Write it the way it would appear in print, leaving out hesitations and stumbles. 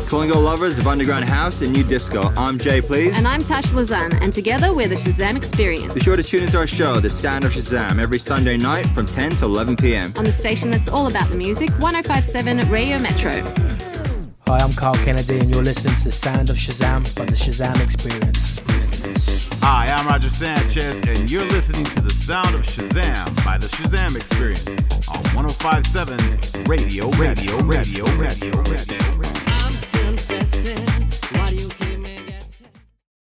Calling all lovers of underground house and new disco. I'm Jay Please. And I'm Tash Lazan, and together we're the Shazam Experience. Be sure to tune into our show, The Sound of Shazam, every Sunday night from 10 to 11 p.m. on the station that's all about the music, 105.7 Radio Metro. Hi, I'm Carl Kennedy, and you're listening to The Sound of Shazam by the Shazam Experience. Hi, I'm Roger Sanchez, and you're listening to The Sound of Shazam by the Shazam Experience on 105.7 Radio. I'm confessing